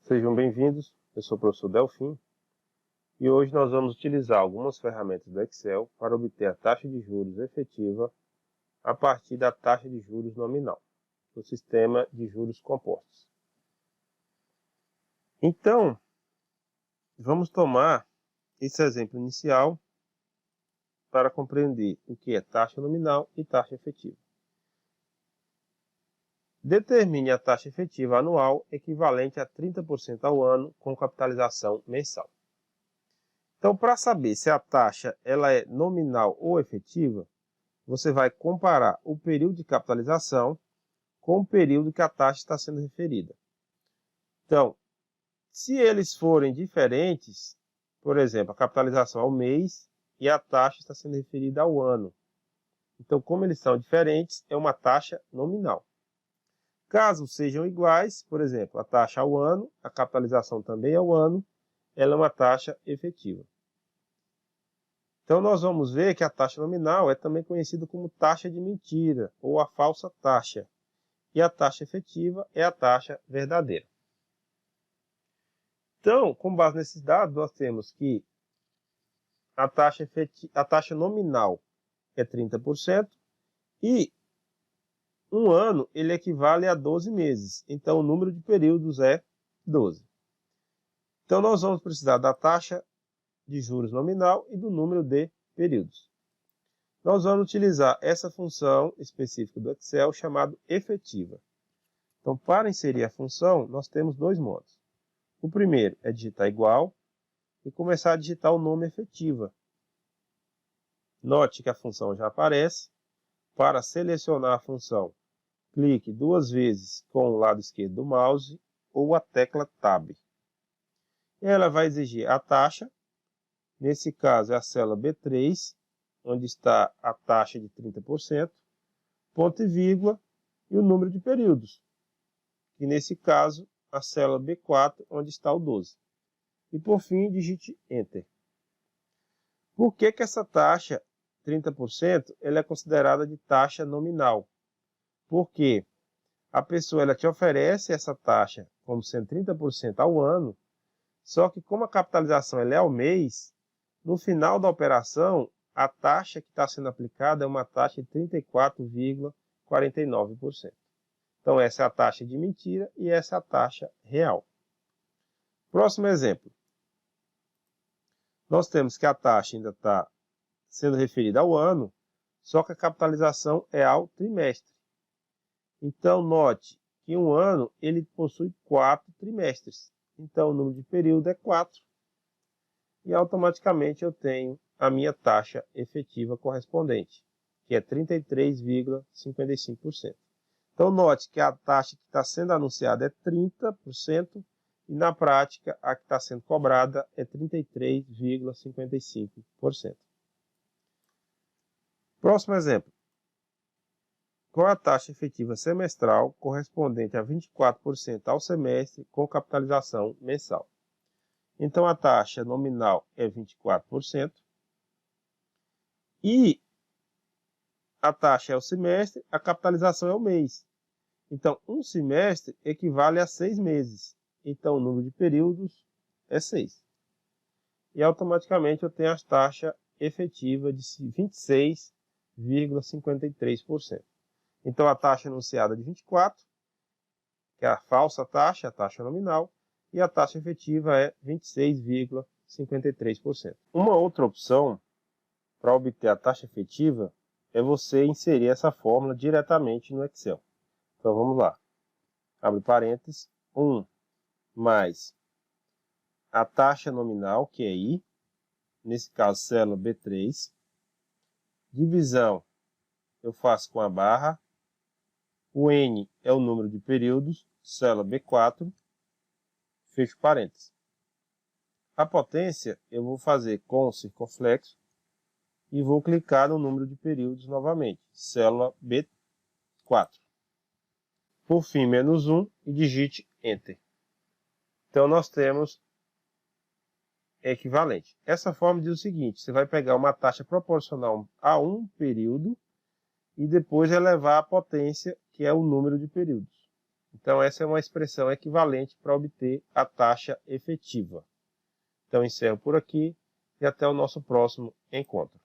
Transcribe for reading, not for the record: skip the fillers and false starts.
Sejam bem-vindos, eu sou o professor Delfim e hoje nós vamos utilizar algumas ferramentas do Excel para obter a taxa de juros efetiva a partir da taxa de juros nominal, do sistema de juros compostos. Então, vamos tomar esse exemplo inicial para compreender o que é taxa nominal e taxa efetiva. Determine a taxa efetiva anual equivalente a 30% ao ano com capitalização mensal. Então, para saber se a taxa ela é nominal ou efetiva, você vai comparar o período de capitalização com o período que a taxa está sendo referida. Então, se eles forem diferentes, por exemplo, a capitalização ao mês e a taxa está sendo referida ao ano. Então, como eles são diferentes, é uma taxa nominal. Caso sejam iguais, por exemplo, a taxa ao ano, a capitalização também ao ano, ela é uma taxa efetiva. Então, nós vamos ver que a taxa nominal é também conhecida como taxa de mentira, ou a falsa taxa. E a taxa efetiva é a taxa verdadeira. Então, com base nesses dados, nós temos que a taxa nominal é 30% e um ano ele equivale a 12 meses. Então, o número de períodos é 12. Então, nós vamos precisar da taxa de juros nominal e do número de períodos. Nós vamos utilizar essa função específica do Excel chamada efetiva. Então, para inserir a função, nós temos dois modos. O primeiro é digitar igual e começar a digitar o nome efetiva. Note que a função já aparece. Para selecionar a função, clique duas vezes com o lado esquerdo do mouse ou a tecla Tab. Ela vai exigir a taxa. Nesse caso, é a célula B3, onde está a taxa de 30%, ponto e vírgula, e o número de períodos. E nesse caso, a célula B4, onde está o 12. E por fim, digite Enter. Por que essa taxa, 30%, ela é considerada de taxa nominal? Porque a pessoa ela te oferece essa taxa como sendo 30% ao ano, só que como a capitalização ela é ao mês, no final da operação, a taxa que está sendo aplicada é uma taxa de 34,49%. Então, essa é a taxa de mentira e essa é a taxa real. Próximo exemplo. Nós temos que a taxa ainda está sendo referida ao ano, só que a capitalização é ao trimestre. Então, note que um ano ele possui 4 trimestres. Então, o número de período é 4. E automaticamente eu tenho a minha taxa efetiva correspondente, que é 33,55%. Então, note que a taxa que está sendo anunciada é 30% e, na prática, a que está sendo cobrada é 33,55%. Próximo exemplo. Qual é a taxa efetiva semestral correspondente a 24% ao semestre com capitalização mensal? Então, a taxa nominal é 24% e a taxa é o semestre, a capitalização é o mês. Então, um semestre equivale a 6 meses. Então, o número de períodos é 6. E automaticamente eu tenho a taxa efetiva de 26,53%. Então, a taxa anunciada é de 24, que é a falsa taxa, a taxa nominal, e a taxa efetiva é 26,53%. Uma outra opção para obter a taxa efetiva é você inserir essa fórmula diretamente no Excel. Então vamos lá. Abre parênteses, 1 mais a taxa nominal, que é I, nesse caso célula B3, divisão eu faço com a barra, o N é o número de períodos, célula B4, fecho parênteses. A potência eu vou fazer com o circunflexo e vou clicar no número de períodos novamente, célula B4. Por fim, menos 1 e digite Enter. Então, nós temos equivalente. Essa forma diz o seguinte, você vai pegar uma taxa proporcional a um período e depois elevar a potência, que é o número de períodos. Então, essa é uma expressão equivalente para obter a taxa efetiva. Então, encerro por aqui e até o nosso próximo encontro.